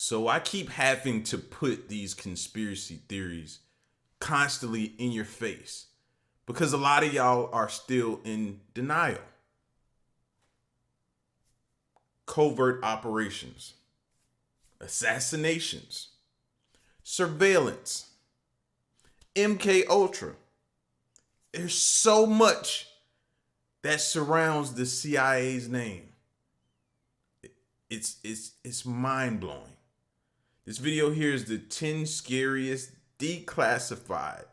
So I keep having to put these conspiracy theories constantly in your face because a lot of y'all are still in denial. Covert operations, assassinations, surveillance, MK Ultra. There's so much that surrounds the CIA's name. It's mind-blowing. This video here is the 10 scariest declassified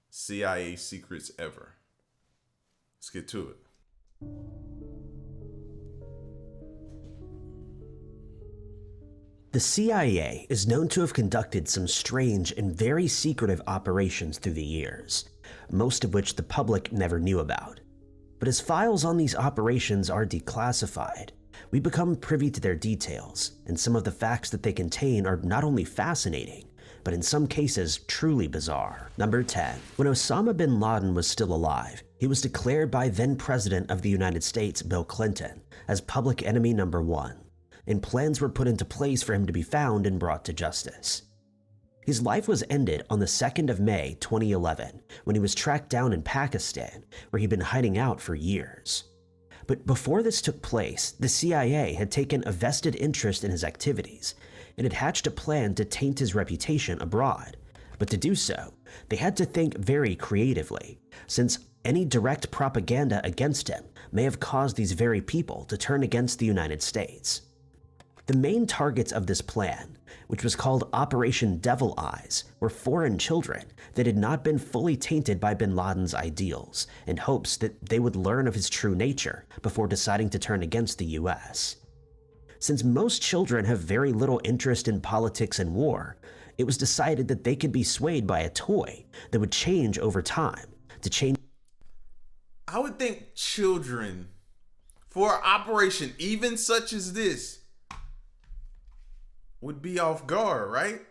CIA secrets ever. Let's get to it. The CIA is known to have conducted some strange and very secretive operations through the years, most of which the public never knew about. But as files on these operations are declassified, we become privy to their details, and some of the facts that they contain are not only fascinating, but in some cases truly bizarre. Number 10. When Osama bin Laden was still alive, he was declared by then President of the United States, Bill Clinton, as public enemy number 1, and plans were put into place for him to be found and brought to justice. His life was ended on the 2nd of May 2011 when he was tracked down in Pakistan, where he'd been hiding out for years. But before this took place, the CIA had taken a vested interest in his activities and had hatched a plan to taint his reputation abroad. But to do so, they had to think very creatively, since any direct propaganda against him may have caused these very people to turn against the United States. The main targets of this plan, which was called Operation Devil Eyes, were foreign children that had not been fully tainted by bin Laden's ideals, in hopes that they would learn of his true nature before deciding to turn against the US. Since most children have very little interest in politics and war, it was decided that they could be swayed by a toy that would change over time to change. I would think children, for an operation even such as this, would be off guard, right?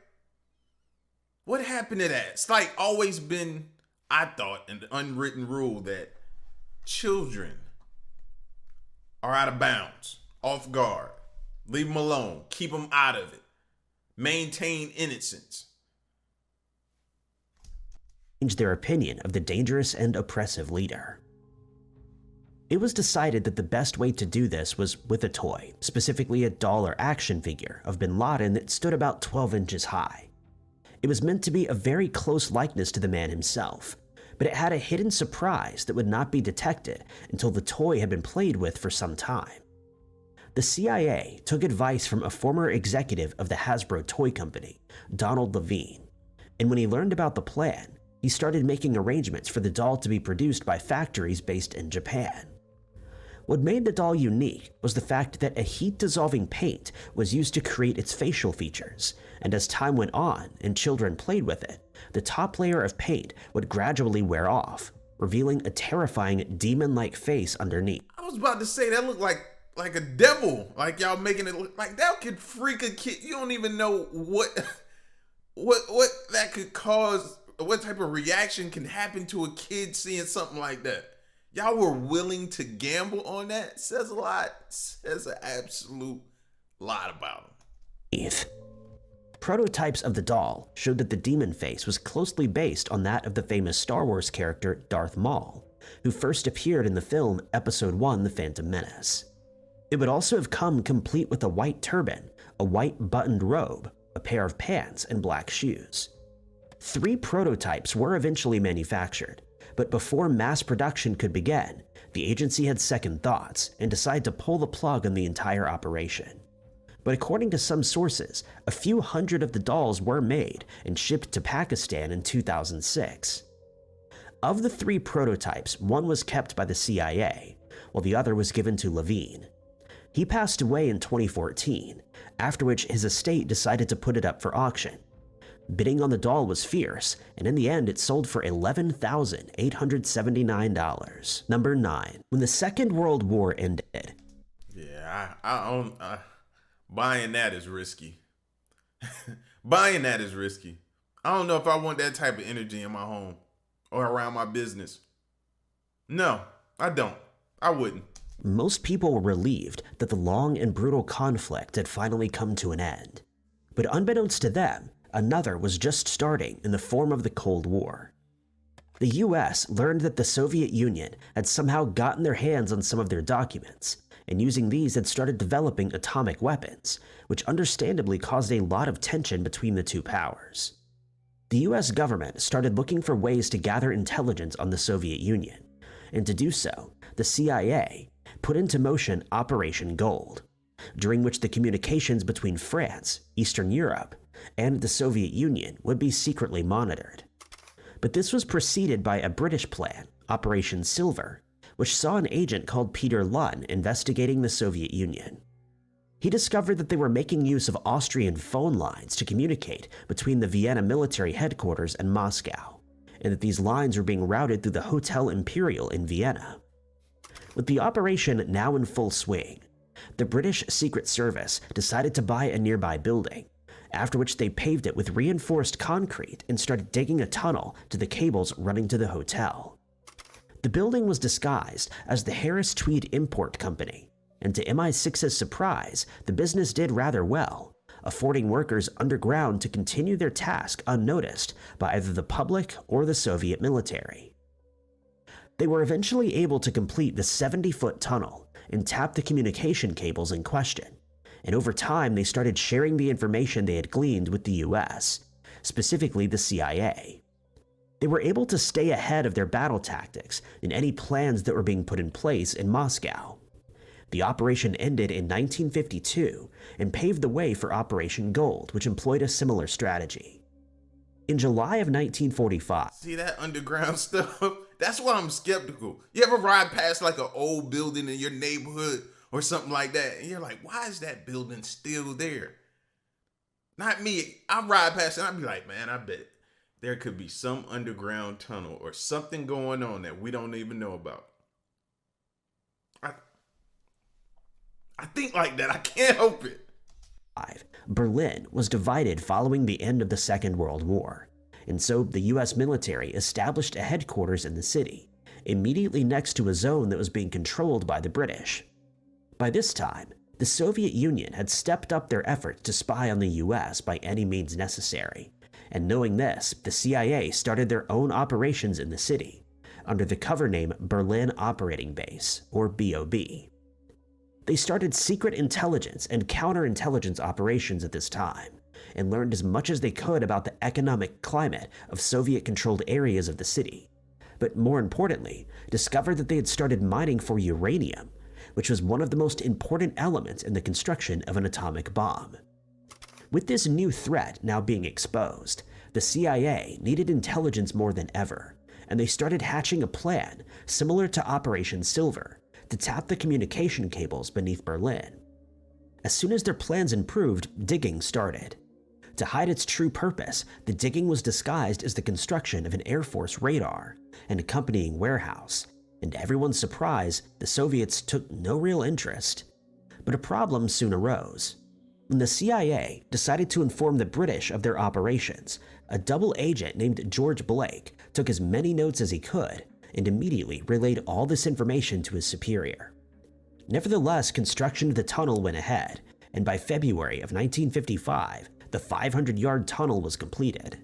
What happened to that? It's like always been, I thought, an unwritten rule that children are out of bounds, off guard. Leave them alone. Keep them out of it. Maintain innocence. Change their opinion of the dangerous and oppressive leader. It was decided that the best way to do this was with a toy, specifically a doll or action figure of bin Laden that stood about 12 inches high. It was meant to be a very close likeness to the man himself, but it had a hidden surprise that would not be detected until the toy had been played with for some time. The CIA took advice from a former executive of the Hasbro toy company, Donald Levine, and when he learned about the plan, he started making arrangements for the doll to be produced by factories based in Japan. What made the doll unique was the fact that a heat-dissolving paint was used to create its facial features, and as time went on and children played with it, the top layer of paint would gradually wear off, revealing a terrifying demon-like face underneath. I was about to say that looked like a devil. Like y'all making it look like that could freak a kid. You don't even know what that could cause, what type of reaction can happen to a kid seeing something like that. Y'all were willing to gamble on that? Says a lot. Says an absolute lot about him. Prototypes of the doll showed that the demon face was closely based on that of the famous Star Wars character Darth Maul, who first appeared in the film Episode 1: The Phantom Menace. It would also have come complete with a white turban, a white buttoned robe, a pair of pants, and black shoes. 3 prototypes were eventually manufactured, but before mass production could begin, the agency had second thoughts and decided to pull the plug on the entire operation. But according to some sources, a few hundred of the dolls were made and shipped to Pakistan in 2006. Of the 3 prototypes, one was kept by the CIA, while the other was given to Levine. He passed away in 2014, after which his estate decided to put it up for auction. Bidding on the doll was fierce, and in the end it sold for $11,879. Number 9. When the Second World War ended. Yeah, buying that is risky. Buying that is risky. I don't know if I want that type of energy in my home or around my business. No, I don't. I wouldn't. Most people were relieved that the long and brutal conflict had finally come to an end. But unbeknownst to them, another was just starting in the form of the Cold War. The US learned that the Soviet Union had somehow gotten their hands on some of their documents, and using these had started developing atomic weapons, which understandably caused a lot of tension between the two powers. The US government started looking for ways to gather intelligence on the Soviet Union, and to do so, the CIA put into motion Operation Gold, during which the communications between France, Eastern Europe, and the Soviet Union would be secretly monitored. But this was preceded by a British plan, Operation Silver, which saw an agent called Peter Lunn investigating the Soviet Union. He discovered that they were making use of Austrian phone lines to communicate between the Vienna military headquarters and Moscow, and that these lines were being routed through the Hotel Imperial in Vienna. With the operation now in full swing, the British Secret Service decided to buy a nearby building, after which they paved it with reinforced concrete and started digging a tunnel to the cables running to the hotel. The building was disguised as the Harris Tweed Import Company, and to MI6's surprise, the business did rather well, affording workers underground to continue their task unnoticed by either the public or the Soviet military. They were eventually able to complete the 70-foot tunnel and tap the communication cables in question, and over time they started sharing the information they had gleaned with the US, specifically the CIA. They were able to stay ahead of their battle tactics and any plans that were being put in place in Moscow. The operation ended in 1952 and paved the way for Operation Gold, which employed a similar strategy. In July of 1945, See that underground stuff? That's why I'm skeptical. You ever ride past like an old building in your neighborhood or something like that, and you're like, why is that building still there? Not me. I ride past it and I'd be like, man, I bet there could be some underground tunnel or something going on that we don't even know about. I think like that. I can't help it. Berlin was divided following the end of the Second World War, and so the US military established a headquarters in the city, immediately next to a zone that was being controlled by the British. By this time, the Soviet Union had stepped up their efforts to spy on the US by any means necessary, and knowing this, the CIA started their own operations in the city, under the cover name Berlin Operating Base, or BOB. They started secret intelligence and counterintelligence operations at this time, and learned as much as they could about the economic climate of Soviet-controlled areas of the city, but more importantly, discovered that they had started mining for uranium, which was one of the most important elements in the construction of an atomic bomb. With this new threat now being exposed, the CIA needed intelligence more than ever, and they started hatching a plan similar to Operation Silver to tap the communication cables beneath Berlin. As soon as their plans improved, digging started. To hide its true purpose, the digging was disguised as the construction of an Air Force radar and accompanying warehouse, and to everyone's surprise, the Soviets took no real interest. But a problem soon arose. When the CIA decided to inform the British of their operations, a double agent named George Blake took as many notes as he could and immediately relayed all this information to his superior. Nevertheless, construction of the tunnel went ahead, and by February of 1955, the 500-yard tunnel was completed.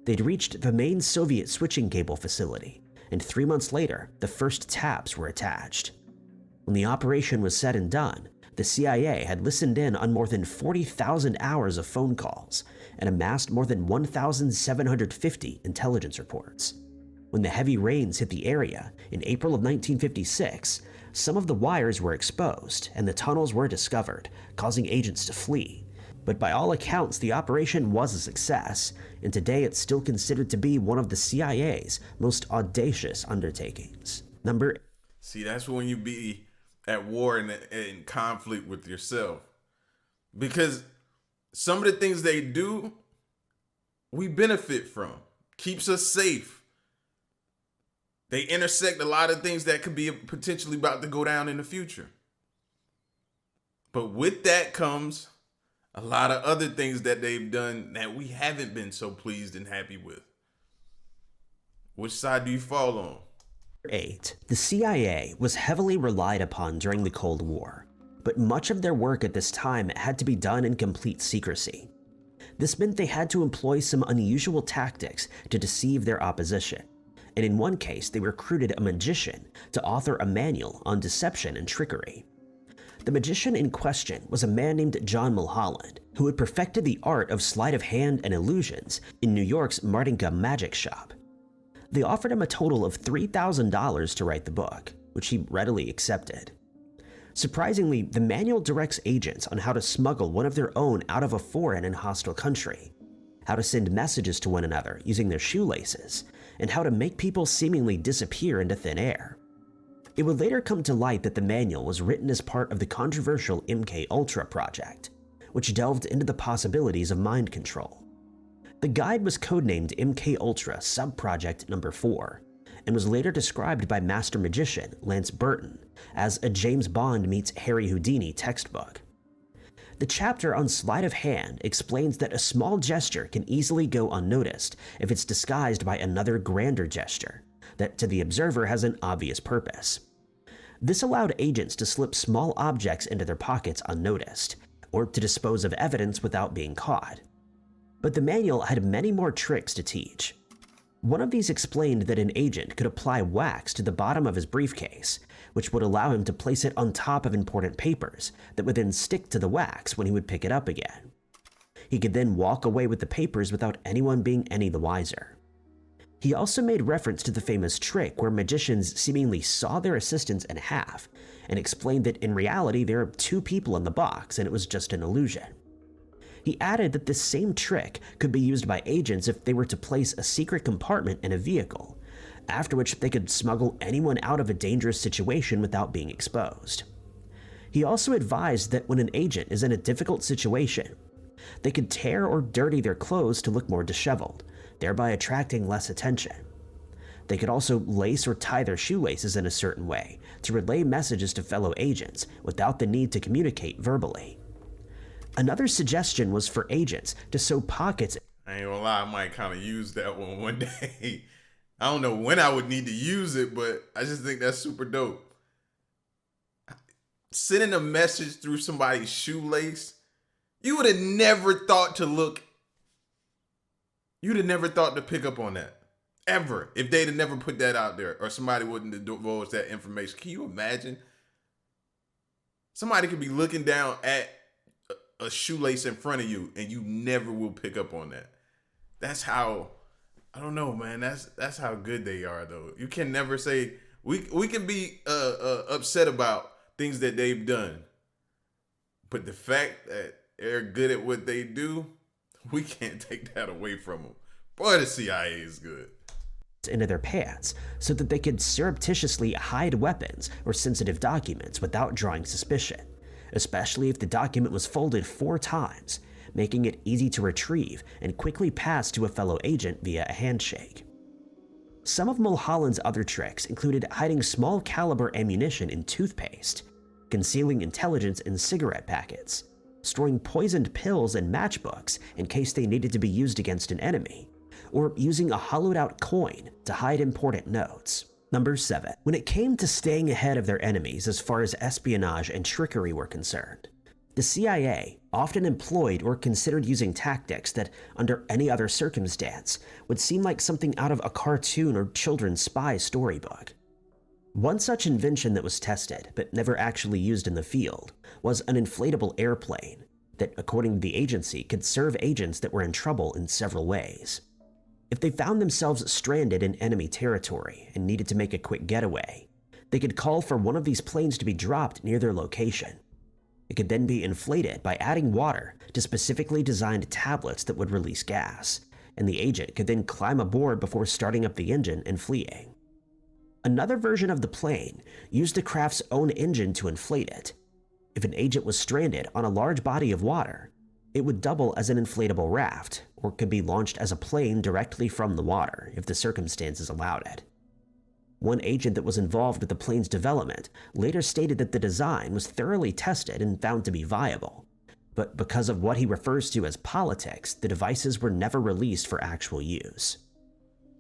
They'd reached the main Soviet switching cable facility, and 3 months later, the first taps were attached. When the operation was said and done, the CIA had listened in on more than 40,000 hours of phone calls and amassed more than 1,750 intelligence reports. When the heavy rains hit the area in April of 1956, some of the wires were exposed and the tunnels were discovered, causing agents to flee. But by all accounts, the operation was a success, and today it's still considered to be one of the CIA's most audacious undertakings. See, that's when you be at war and in conflict with yourself. Because some of the things they do, we benefit from. Keeps us safe. They intersect a lot of things that could be potentially about to go down in the future. But with that comes a lot of other things that they've done that we haven't been so pleased and happy with. Which side do you fall on? 8. The CIA was heavily relied upon during the Cold War, but much of their work at this time had to be done in complete secrecy. This meant they had to employ some unusual tactics to deceive their opposition, and in one case they recruited a magician to author a manual on deception and trickery. The magician in question was a man named John Mulholland, who had perfected the art of sleight of hand and illusions in New York's Martinka magic shop. They offered him a total of $3,000 to write the book, which he readily accepted. Surprisingly, the manual directs agents on how to smuggle one of their own out of a foreign and hostile country, how to send messages to one another using their shoelaces, and how to make people seemingly disappear into thin air. It would later come to light that the manual was written as part of the controversial MK-Ultra project, which delved into the possibilities of mind control. The guide was codenamed MK-Ultra Subproject Number 4, and was later described by master magician Lance Burton as a James Bond meets Harry Houdini textbook. The chapter on sleight of hand explains that a small gesture can easily go unnoticed if it's disguised by another grander gesture that to the observer has an obvious purpose. This allowed agents to slip small objects into their pockets unnoticed, or to dispose of evidence without being caught. But the manual had many more tricks to teach. One of these explained that an agent could apply wax to the bottom of his briefcase, which would allow him to place it on top of important papers that would then stick to the wax when he would pick it up again. He could then walk away with the papers without anyone being any the wiser. He also made reference to the famous trick where magicians seemingly saw their assistants in half and explained that in reality there are two people in the box and it was just an illusion. He added that this same trick could be used by agents if they were to place a secret compartment in a vehicle, after which they could smuggle anyone out of a dangerous situation without being exposed. He also advised that when an agent is in a difficult situation, they could tear or dirty their clothes to look more disheveled, thereby attracting less attention. They could also lace or tie their shoelaces in a certain way to relay messages to fellow agents without the need to communicate verbally. Another suggestion was for agents to sew pockets. I ain't gonna lie, I might kind of use that one day. I don't know when I would need to use it, but I just think that's super dope. Sending a message through somebody's shoelace, you would have never thought to look. You'd have never thought to pick up on that. Ever. If they'd have never put that out there or somebody wouldn't have divulged that information. Can you imagine? Somebody could be looking down at a shoelace in front of you and you never will pick up on that. That's how, I don't know, man. That's how good they are, though. You can never say, we can be upset about things that they've done. But the fact that they're good at what they do, we can't take that away from them. Boy, the CIA is good. Into their pants so that they could surreptitiously hide weapons or sensitive documents without drawing suspicion, especially if the document was folded 4 times, making it easy to retrieve and quickly pass to a fellow agent via a handshake. Some of Mulholland's other tricks included hiding small caliber ammunition in toothpaste, concealing intelligence in cigarette packets, storing poisoned pills in matchbooks in case they needed to be used against an enemy, or using a hollowed out coin to hide important notes. Number 7. When it came to staying ahead of their enemies as far as espionage and trickery were concerned, the CIA often employed or considered using tactics that, under any other circumstance, would seem like something out of a cartoon or children's spy storybook. One such invention that was tested, but never actually used in the field, was an inflatable airplane that, according to the agency, could serve agents that were in trouble in several ways. If they found themselves stranded in enemy territory and needed to make a quick getaway, they could call for one of these planes to be dropped near their location. It could then be inflated by adding water to specifically designed tablets that would release gas, and the agent could then climb aboard before starting up the engine and fleeing. Another version of the plane used the craft's own engine to inflate it. If an agent was stranded on a large body of water, it would double as an inflatable raft, or could be launched as a plane directly from the water if the circumstances allowed it. One agent that was involved with the plane's development later stated that the design was thoroughly tested and found to be viable, but because of what he refers to as politics, the devices were never released for actual use.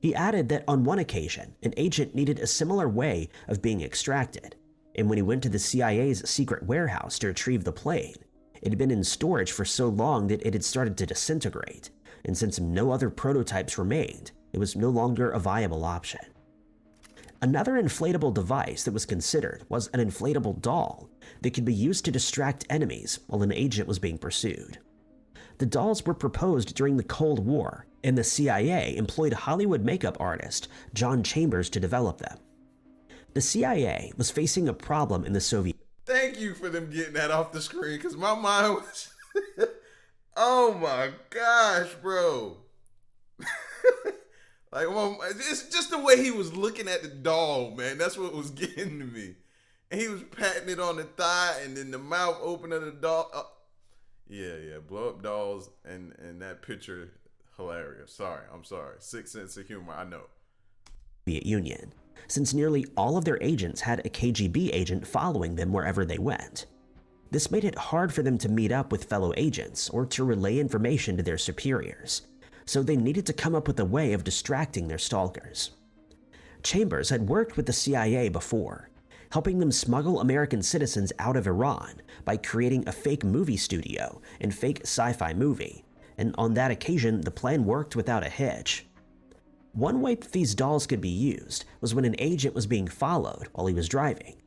He added that on one occasion, an agent needed a similar way of being extracted, and when he went to the CIA's secret warehouse to retrieve the plane, It had been in storage for so long that it had started to disintegrate, and since no other prototypes remained, it was no longer a viable option. Another inflatable device that was considered was an inflatable doll that could be used to distract enemies while an agent was being pursued. The dolls were proposed during the Cold War, and the CIA employed Hollywood makeup artist John Chambers to develop them. The CIA was facing a problem in the Soviet. Thank you for them getting that off the screen, because my mind was... Oh my gosh, bro. Like, it's just the way he was looking at the doll, man. That's what was getting to me. And he was patting it on the thigh, and then the mouth open of the doll. Yeah, blow up dolls, and that picture, hilarious. I'm sorry. 6 sense of humor, I know. Soviet Union, since nearly all of their agents had a KGB agent following them wherever they went. This made it hard for them to meet up with fellow agents or to relay information to their superiors, so they needed to come up with a way of distracting their stalkers. Chambers had worked with the CIA before, helping them smuggle American citizens out of Iran by creating a fake movie studio and fake sci-fi movie, and on that occasion the plan worked without a hitch. One way that these dolls could be used was when an agent was being followed while he was driving.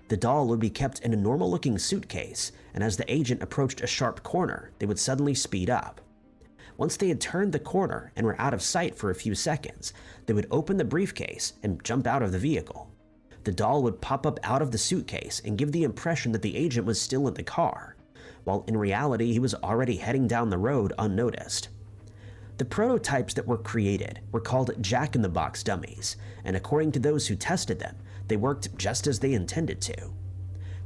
The doll would be kept in a normal-looking suitcase, and as the agent approached a sharp corner, they would suddenly speed up. Once they had turned the corner and were out of sight for a few seconds, they would open the briefcase and jump out of the vehicle. The doll would pop up out of the suitcase and give the impression that the agent was still in the car, while in reality he was already heading down the road unnoticed. The prototypes that were created were called jack-in-the-box dummies, and according to those who tested them, they worked just as they intended to.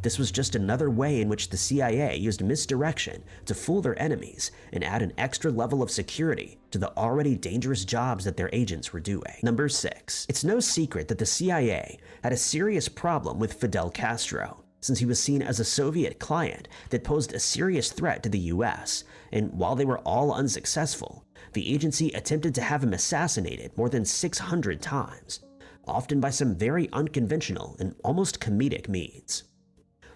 This was just another way in which the CIA used misdirection to fool their enemies and add an extra level of security to the already dangerous jobs that their agents were doing. Number 6. It's no secret that the CIA had a serious problem with Fidel Castro, since he was seen as a Soviet client that posed a serious threat to the US, and while they were all unsuccessful, the agency attempted to have him assassinated more than 600 times, often by some very unconventional and almost comedic means.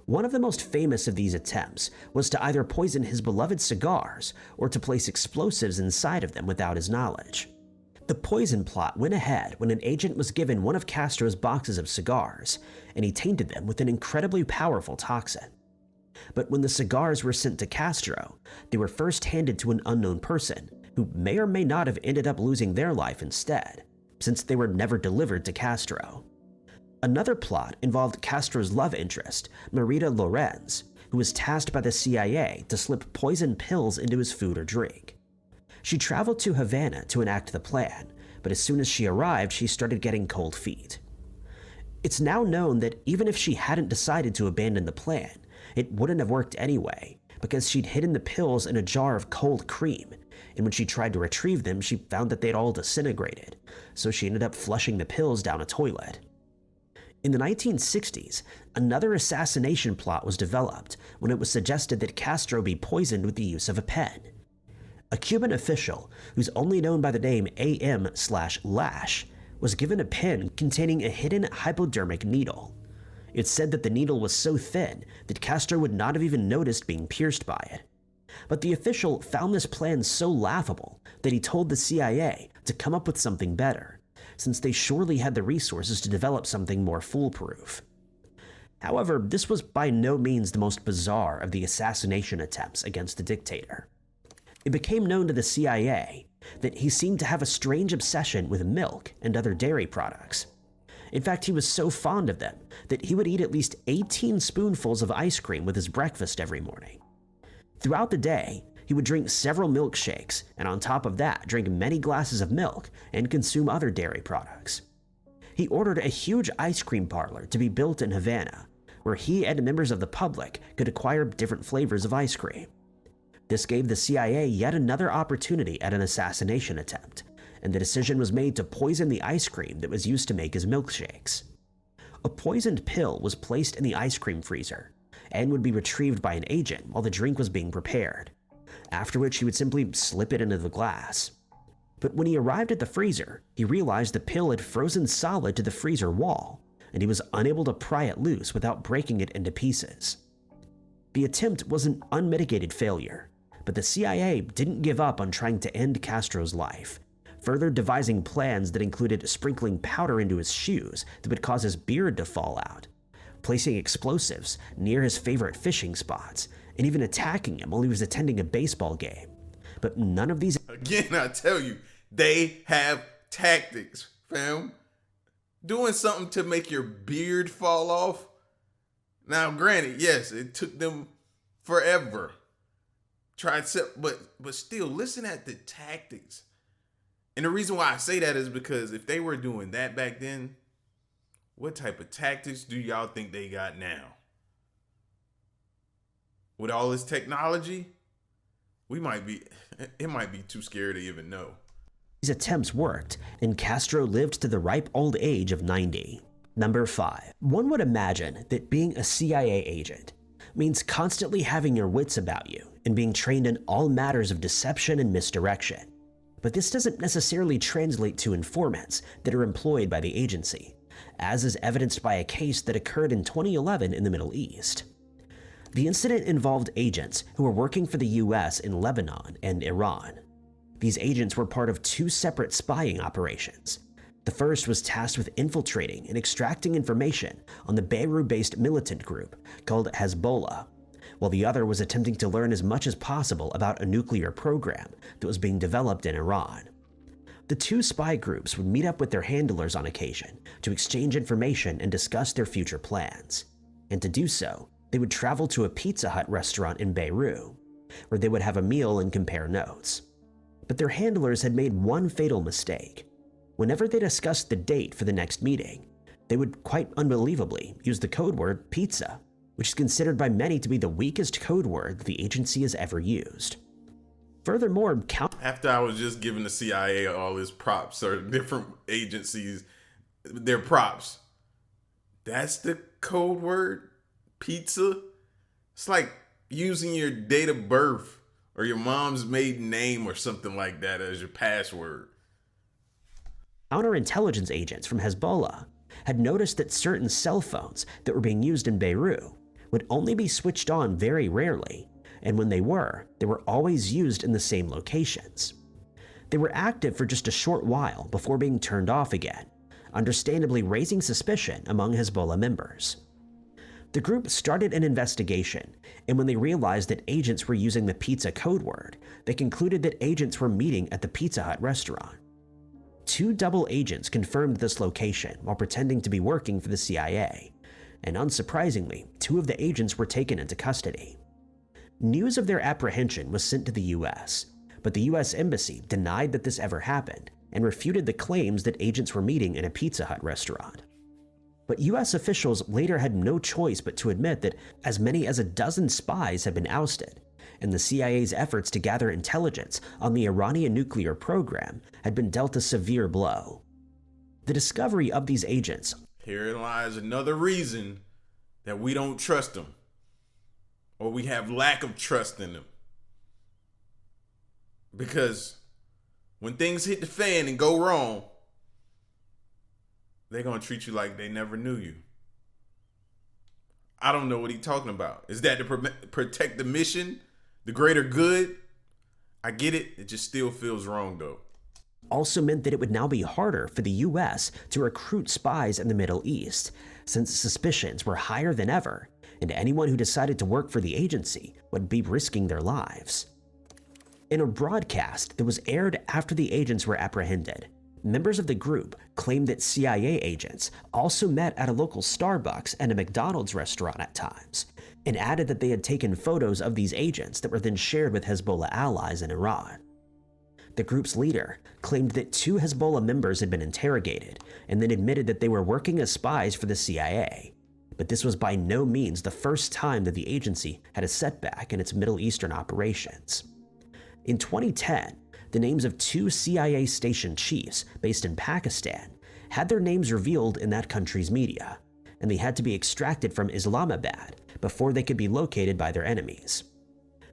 One of the most famous of these attempts was to either poison his beloved cigars or to place explosives inside of them without his knowledge. The poison plot went ahead when an agent was given one of Castro's boxes of cigars, and he tainted them with an incredibly powerful toxin. But when the cigars were sent to Castro, they were first handed to an unknown person who may or may not have ended up losing their life instead, since they were never delivered to Castro. Another plot involved Castro's love interest, Marita Lorenz, who was tasked by the CIA to slip poison pills into his food or drink. She traveled to Havana to enact the plan, but as soon as she arrived, she started getting cold feet. It's now known that even if she hadn't decided to abandon the plan, it wouldn't have worked anyway, because she'd hidden the pills in a jar of cold cream, and when she tried to retrieve them, she found that they'd all disintegrated, so she ended up flushing the pills down a toilet. In the 1960s, another assassination plot was developed when it was suggested that Castro be poisoned with the use of a pen. A Cuban official, who's only known by the name AM/Lash, was given a pen containing a hidden hypodermic needle. It's said that the needle was so thin that Castro would not have even noticed being pierced by it. But the official found this plan so laughable that he told the CIA to come up with something better, since they surely had the resources to develop something more foolproof. However, this was by no means the most bizarre of the assassination attempts against the dictator. It became known to the CIA that he seemed to have a strange obsession with milk and other dairy products. In fact, he was so fond of them that he would eat at least 18 spoonfuls of ice cream with his breakfast every morning. Throughout the day, he would drink several milkshakes, and on top of that, drink many glasses of milk and consume other dairy products. He ordered a huge ice cream parlor to be built in Havana, where he and members of the public could acquire different flavors of ice cream. This gave the CIA yet another opportunity at an assassination attempt, and the decision was made to poison the ice cream that was used to make his milkshakes. A poisoned pill was placed in the ice cream freezer and would be retrieved by an agent while the drink was being prepared, after which he would simply slip it into the glass. But when he arrived at the freezer, he realized the pill had frozen solid to the freezer wall, and he was unable to pry it loose without breaking it into pieces. The attempt was an unmitigated failure, but the CIA didn't give up on trying to end Castro's life, further devising plans that included sprinkling powder into his shoes that would cause his beard to fall out, placing explosives near his favorite fishing spots, and even attacking him while he was attending a baseball game. But none of these— Again, I tell you, they have tactics, fam. Doing something to make your beard fall off. Now, granted, yes, it took them forever. But still, listen at the tactics. And the reason why I say that is because if they were doing that back then, what type of tactics do y'all think they got now? With all this technology, it might be too scary to even know. These attempts worked, and Castro lived to the ripe old age of 90. Number 5. One would imagine that being a CIA agent means constantly having your wits about you and being trained in all matters of deception and misdirection. But this doesn't necessarily translate to informants that are employed by the agency, as is evidenced by a case that occurred in 2011 in the Middle East. The incident involved agents who were working for the US in Lebanon and Iran. These agents were part of 2 separate spying operations. The first was tasked with infiltrating and extracting information on the Beirut-based militant group called Hezbollah, while the other was attempting to learn as much as possible about a nuclear program that was being developed in Iran. The 2 spy groups would meet up with their handlers on occasion to exchange information and discuss their future plans. And to do so, they would travel to a Pizza Hut restaurant in Beirut, where they would have a meal and compare notes. But their handlers had made one fatal mistake. Whenever they discussed the date for the next meeting, they would quite unbelievably use the code word pizza, which is considered by many to be the weakest code word the agency has ever used. Furthermore, after I was just giving the CIA all its props, or different agencies, their props, that's the code word? Pizza? It's like using your date of birth or your mom's maiden name or something like that as your password. Counterintelligence agents from Hezbollah had noticed that certain cell phones that were being used in Beirut would only be switched on very rarely, and when they were always used in the same locations. They were active for just a short while before being turned off again, understandably raising suspicion among Hezbollah members. The group started an investigation, and when they realized that agents were using the pizza code word, they concluded that agents were meeting at the Pizza Hut restaurant. 2 double agents confirmed this location while pretending to be working for the CIA, and unsurprisingly, 2 of the agents were taken into custody. News of their apprehension was sent to the US, but the US Embassy denied that this ever happened and refuted the claims that agents were meeting in a Pizza Hut restaurant. But US officials later had no choice but to admit that as many as a dozen spies had been ousted, and the CIA's efforts to gather intelligence on the Iranian nuclear program had been dealt a severe blow. The discovery of these agents— herein lies another reason that we don't trust them, or we have lack of trust in them. Because when things hit the fan and go wrong, they're going to treat you like they never knew you. I don't know what he's talking about. Is that to protect the mission, the greater good? I get it. It just still feels wrong, though. Also meant that it would now be harder for the US to recruit spies in the Middle East, since suspicions were higher than ever, and anyone who decided to work for the agency would be risking their lives. In a broadcast that was aired after the agents were apprehended, members of the group claimed that CIA agents also met at a local Starbucks and a McDonald's restaurant at times, and added that they had taken photos of these agents that were then shared with Hezbollah allies in Iran. The group's leader claimed that 2 Hezbollah members had been interrogated and then admitted that they were working as spies for the CIA, but this was by no means the first time that the agency had a setback in its Middle Eastern operations. In 2010, the names of 2 CIA station chiefs based in Pakistan had their names revealed in that country's media, and they had to be extracted from Islamabad before they could be located by their enemies.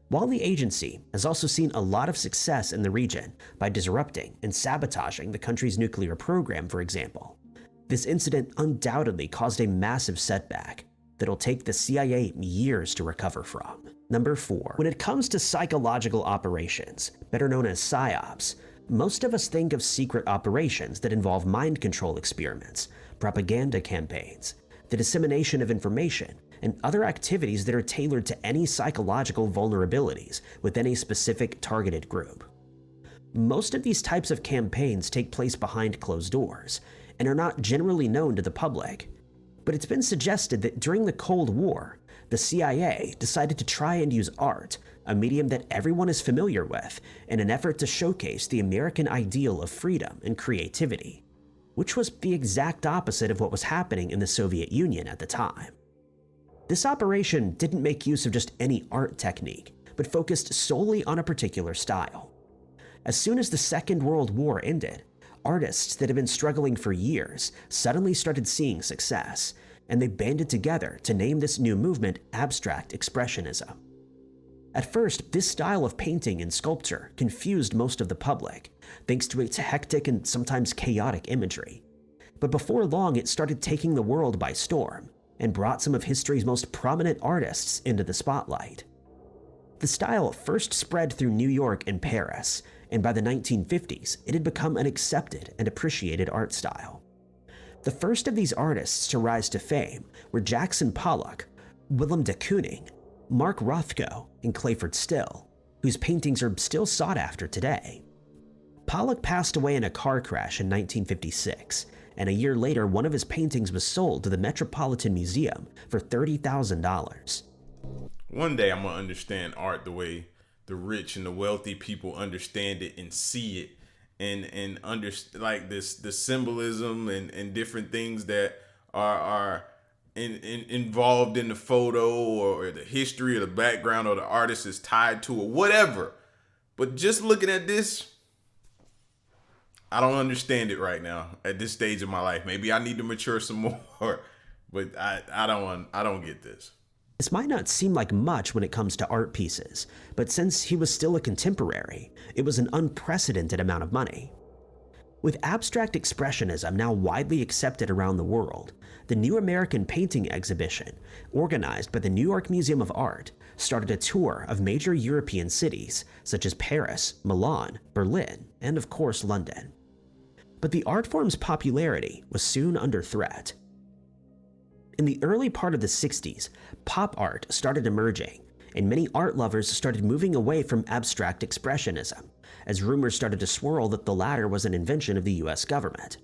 While the agency has also seen a lot of success in the region by disrupting and sabotaging the country's nuclear program, for example, this incident undoubtedly caused a massive setback, that'll take the CIA years to recover from. Number 4. When it comes to psychological operations, better known as psyops, most of us think of secret operations that involve mind control experiments, propaganda campaigns, the dissemination of information, and other activities that are tailored to any psychological vulnerabilities within a specific targeted group. Most of these types of campaigns take place behind closed doors and are not generally known to the public, but it's been suggested that during the Cold War, the CIA decided to try and use art, a medium that everyone is familiar with, in an effort to showcase the American ideal of freedom and creativity, which was the exact opposite of what was happening in the Soviet Union at the time. This operation didn't make use of just any art technique, but focused solely on a particular style. As soon as the Second World War ended, artists that had been struggling for years suddenly started seeing success, and they banded together to name this new movement Abstract Expressionism. At first, this style of painting and sculpture confused most of the public, thanks to its hectic and sometimes chaotic imagery. But before long, it started taking the world by storm, and brought some of history's most prominent artists into the spotlight. The style first spread through New York and Paris, and by the 1950s, it had become an accepted and appreciated art style. The first of these artists to rise to fame were Jackson Pollock, Willem de Kooning, Mark Rothko, and Clayford Still, whose paintings are still sought after today. Pollock passed away in a car crash in 1956, and a year later one of his paintings was sold to the Metropolitan Museum for $30,000. One day I'm gonna understand art the way the rich and the wealthy people understand it and see it, and understand like the symbolism and different things that are involved in the photo, or the history or the background, or the artist is tied to, or whatever. But just looking at this, I don't understand it right now at this stage of my life. Maybe I need to mature some more, but I don't get this. This might not seem like much when it comes to art pieces, but since he was still a contemporary, it was an unprecedented amount of money. With abstract expressionism now widely accepted around the world, the New American Painting exhibition, organized by the New York Museum of Art, started a tour of major European cities such as Paris, Milan, Berlin, and of course London. But the art form's popularity was soon under threat. In the early part of the 60s, pop art started emerging, and many art lovers started moving away from abstract expressionism, as rumors started to swirl that the latter was an invention of the US government.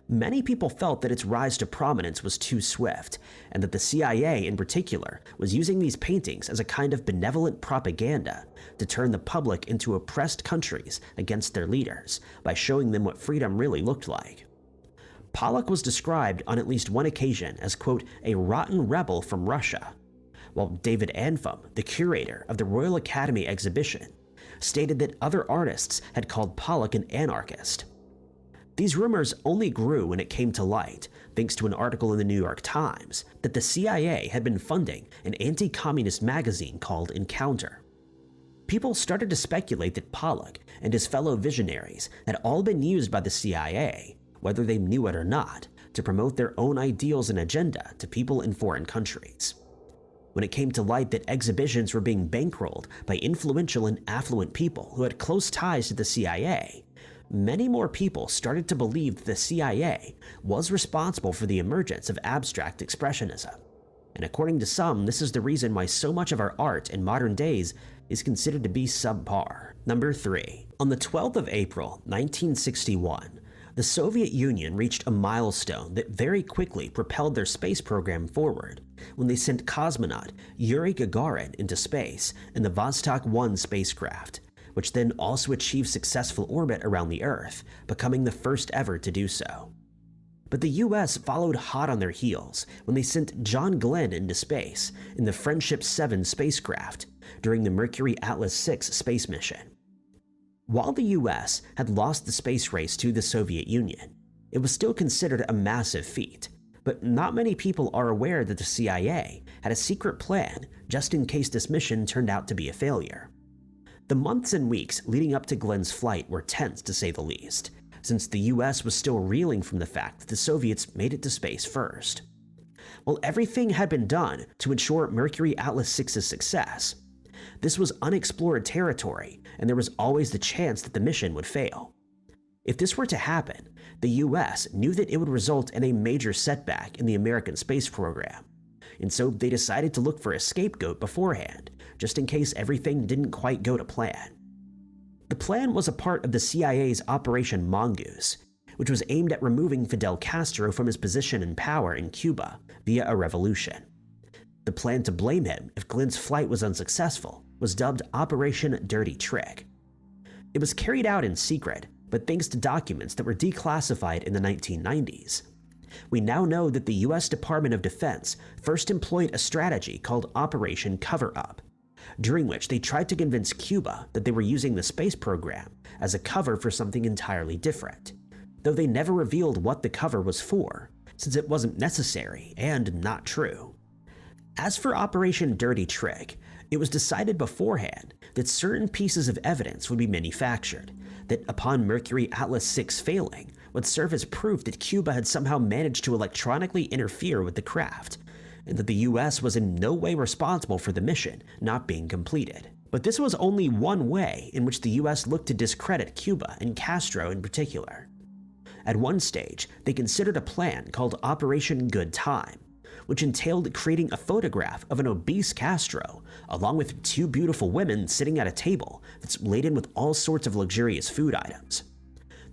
Many people felt that its rise to prominence was too swift, and that the CIA in particular was using these paintings as a kind of benevolent propaganda to turn the public into oppressed countries against their leaders by showing them what freedom really looked like. Pollock was described on at least one occasion as, quote, a rotten rebel from Russia, while David Anfum, the curator of the Royal Academy exhibition, stated that other artists had called Pollock an anarchist. These rumors only grew when it came to light, thanks to an article in the New York Times, that the CIA had been funding an anti-communist magazine called Encounter. People started to speculate that Pollock and his fellow visionaries had all been used by the CIA, whether they knew it or not, to promote their own ideals and agenda to people in foreign countries. When it came to light that exhibitions were being bankrolled by influential and affluent people who had close ties to the CIA, many more people started to believe that the CIA was responsible for the emergence of abstract expressionism. And according to some, this is the reason why so much of our art in modern days is considered to be subpar. Number 3. On the 12th of April, 1961, the Soviet Union reached a milestone that very quickly propelled their space program forward when they sent cosmonaut Yuri Gagarin into space in the Vostok 1 spacecraft, which then also achieved successful orbit around the Earth, becoming the first ever to do so. But the US followed hot on their heels when they sent John Glenn into space in the Friendship 7 spacecraft during the Mercury Atlas 6 space mission. While the US had lost the space race to the Soviet Union, it was still considered a massive feat, but not many people are aware that the CIA had a secret plan just in case this mission turned out to be a failure. The months and weeks leading up to Glenn's flight were tense to say the least, since the US was still reeling from the fact that the Soviets made it to space first. Well, everything had been done to ensure Mercury Atlas 6's success. This was unexplored territory, and there was always the chance that the mission would fail. If this were to happen, the US knew that it would result in a major setback in the American space program, and so they decided to look for a scapegoat beforehand, just in case everything didn't quite go to plan. The plan was a part of the CIA's Operation Mongoose, which was aimed at removing Fidel Castro from his position in power in Cuba via a revolution. The plan to blame him if Glenn's flight was unsuccessful was dubbed Operation Dirty Trick. It was carried out in secret, but thanks to documents that were declassified in the 1990s. We now know that the US Department of Defense first employed a strategy called Operation Cover-Up, during which they tried to convince Cuba that they were using the space program as a cover for something entirely different, though they never revealed what the cover was for, since it wasn't necessary and not true. As for Operation Dirty Trick, it was decided beforehand that certain pieces of evidence would be manufactured, that upon Mercury Atlas 6 failing, would serve as proof that Cuba had somehow managed to electronically interfere with the craft, and that the US was in no way responsible for the mission not being completed. But this was only one way in which the US looked to discredit Cuba and Castro in particular. At one stage, they considered a plan called Operation Good Time, which entailed creating a photograph of an obese Castro, along with two beautiful women sitting at a table that's laden with all sorts of luxurious food items.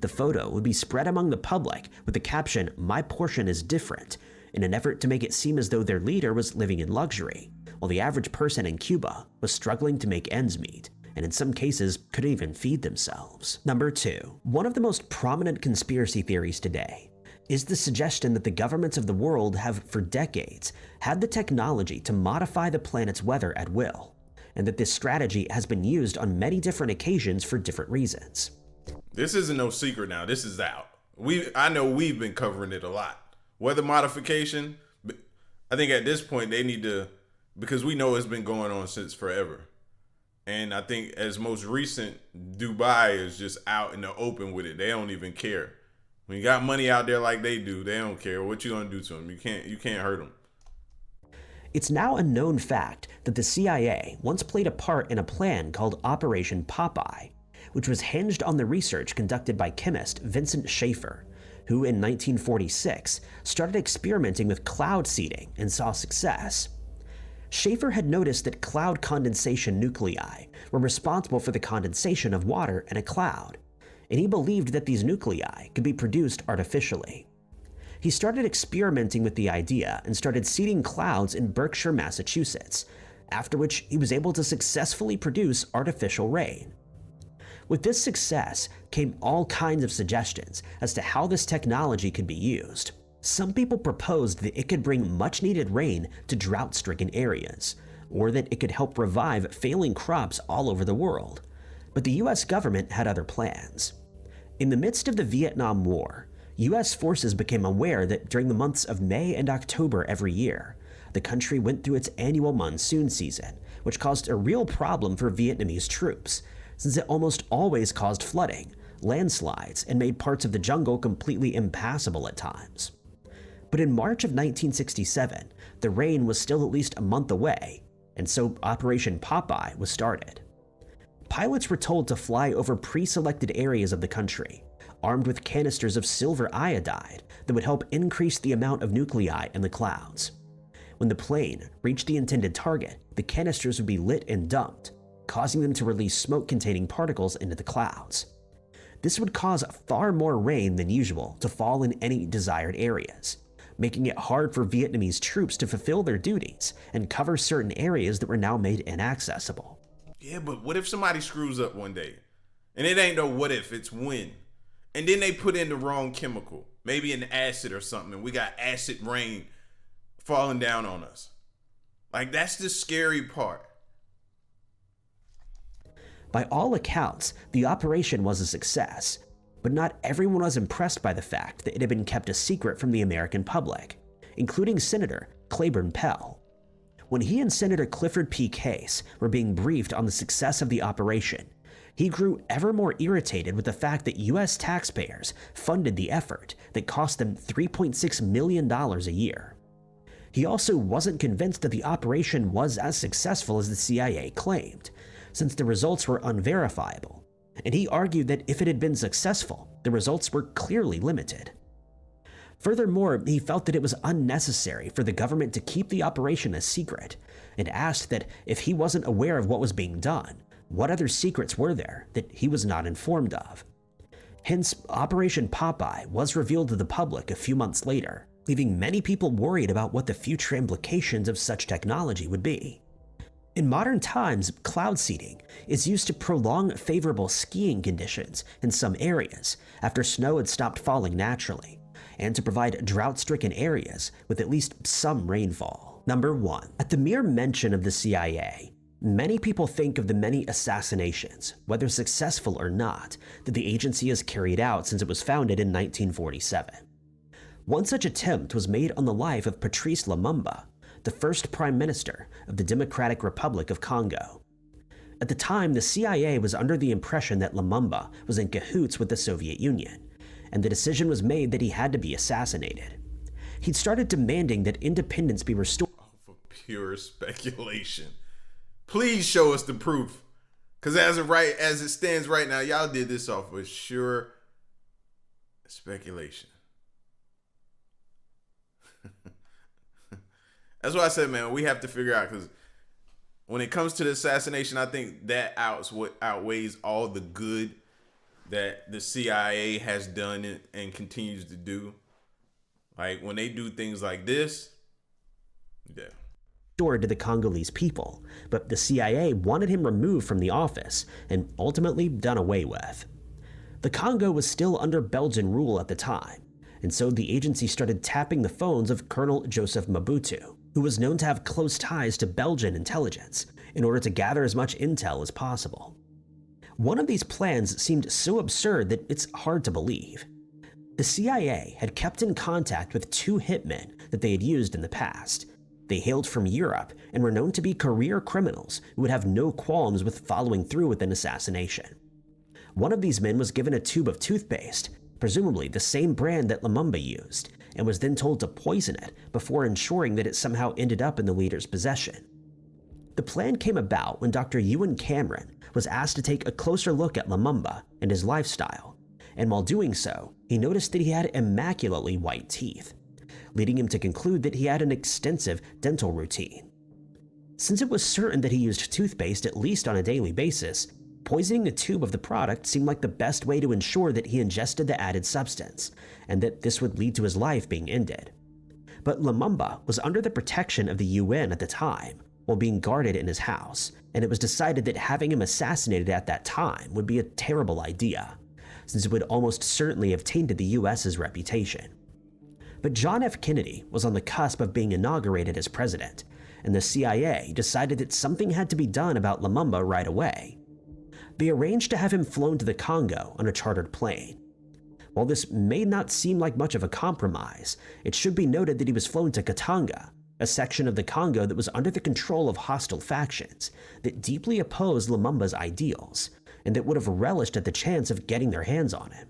The photo would be spread among the public with the caption, "My portion is different," in an effort to make it seem as though their leader was living in luxury, while the average person in Cuba was struggling to make ends meet, and in some cases couldn't even feed themselves. Number 2. One of the most prominent conspiracy theories today is the suggestion that the governments of the world have, for decades, had the technology to modify the planet's weather at will, and that this strategy has been used on many different occasions for different reasons. This isn't no secret now. This is out. I know we've been covering it a lot. Weather modification, I think at this point they need to, because we know it's been going on since forever. And I think as most recent, Dubai is just out in the open with it. They don't even care. When you got money out there like they do, they don't care. What you gonna do to them? You can't hurt them. It's now a known fact that the CIA once played a part in a plan called Operation Popeye, which was hinged on the research conducted by chemist Vincent Schaefer, who in 1946 started experimenting with cloud seeding and saw success. Schaefer had noticed that cloud condensation nuclei were responsible for the condensation of water in a cloud, and he believed that these nuclei could be produced artificially. He started experimenting with the idea and started seeding clouds in Berkshire, Massachusetts, after which he was able to successfully produce artificial rain. With this success came all kinds of suggestions as to how this technology could be used. Some people proposed that it could bring much-needed rain to drought-stricken areas, or that it could help revive failing crops all over the world. But the US government had other plans. In the midst of the Vietnam War, US forces became aware that during the months of May and October every year, the country went through its annual monsoon season, which caused a real problem for Vietnamese troops, since it almost always caused flooding, landslides, and made parts of the jungle completely impassable at times. But in March of 1967, the rain was still at least a month away, and so Operation Popeye was started. Pilots were told to fly over pre-selected areas of the country, armed with canisters of silver iodide that would help increase the amount of nuclei in the clouds. When the plane reached the intended target, the canisters would be lit and dumped, causing them to release smoke-containing particles into the clouds. This would cause far more rain than usual to fall in any desired areas, making it hard for Vietnamese troops to fulfill their duties and cover certain areas that were now made inaccessible. Yeah, but what if somebody screws up one day? And it ain't no what if, it's when. And then they put in the wrong chemical, maybe an acid or something, and we got acid rain falling down on us. Like, that's the scary part. By all accounts, the operation was a success, but not everyone was impressed by the fact that it had been kept a secret from the American public, including Senator Claiborne Pell. When he and Senator Clifford P. Case were being briefed on the success of the operation, he grew ever more irritated with the fact that US taxpayers funded the effort that cost them $3.6 million a year. He also wasn't convinced that the operation was as successful as the CIA claimed, since the results were unverifiable, and he argued that if it had been successful, the results were clearly limited. Furthermore, he felt that it was unnecessary for the government to keep the operation a secret, and asked that if he wasn't aware of what was being done, what other secrets were there that he was not informed of. Hence, Operation Popeye was revealed to the public a few months later, leaving many people worried about what the future implications of such technology would be. In modern times, cloud seeding is used to prolong favorable skiing conditions in some areas after snow had stopped falling naturally, and to provide drought-stricken areas with at least some rainfall. Number 1. At the mere mention of the CIA, many people think of the many assassinations, whether successful or not, that the agency has carried out since it was founded in 1947. One such attempt was made on the life of Patrice Lumumba, the first Prime Minister of the Democratic Republic of Congo. At the time, the CIA was under the impression that Lumumba was in cahoots with the Soviet Union, and the decision was made that he had to be assassinated. He'd started demanding that independence be restored. For pure speculation. Please show us the proof. Because as it stands right now, y'all did this off of sure speculation. That's why I said, man, we have to figure out, because when it comes to the assassination, I think that outweighs all the good that the CIA has done and continues to do. Like when they do things like this, yeah. To the Congolese people, but the CIA wanted him removed from the office and ultimately done away with. The Congo was still under Belgian rule at the time, and so the agency started tapping the phones of Colonel Joseph Mobutu, who was known to have close ties to Belgian intelligence, in order to gather as much intel as possible. One of these plans seemed so absurd that it's hard to believe. The CIA had kept in contact with 2 hitmen that they had used in the past. They hailed from Europe and were known to be career criminals who would have no qualms with following through with an assassination. One of these men was given a tube of toothpaste, presumably the same brand that Lumumba used, and was then told to poison it before ensuring that it somehow ended up in the leader's possession. The plan came about when Dr. Ewan Cameron was asked to take a closer look at Lumumba and his lifestyle, and while doing so, he noticed that he had immaculately white teeth, leading him to conclude that he had an extensive dental routine. Since it was certain that he used toothpaste at least on a daily basis, poisoning the tube of the product seemed like the best way to ensure that he ingested the added substance, and that this would lead to his life being ended. But Lumumba was under the protection of the UN at the time, while being guarded in his house, and it was decided that having him assassinated at that time would be a terrible idea, since it would almost certainly have tainted the US's reputation. But John F. Kennedy was on the cusp of being inaugurated as president, and the CIA decided that something had to be done about Lumumba right away. They arranged to have him flown to the Congo on a chartered plane. While this may not seem like much of a compromise, it should be noted that he was flown to Katanga, a section of the Congo that was under the control of hostile factions that deeply opposed Lumumba's ideals, and that would have relished at the chance of getting their hands on him.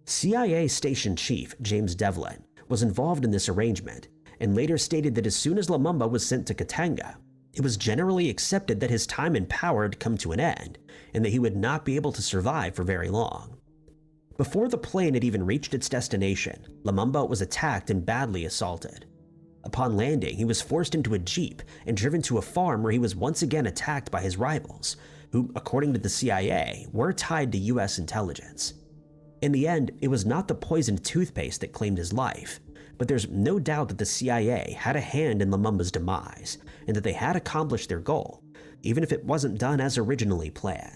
CIA Station Chief James Devlin was involved in this arrangement, and later stated that as soon as Lumumba was sent to Katanga, it was generally accepted that his time in power had come to an end, and that he would not be able to survive for very long. Before the plane had even reached its destination, Lumumba was attacked and badly assaulted. Upon landing, he was forced into a jeep and driven to a farm where he was once again attacked by his rivals, who, according to the CIA, were tied to US intelligence. In the end, it was not the poisoned toothpaste that claimed his life, but there's no doubt that the CIA had a hand in Lumumba's demise, and that they had accomplished their goal, even if it wasn't done as originally planned.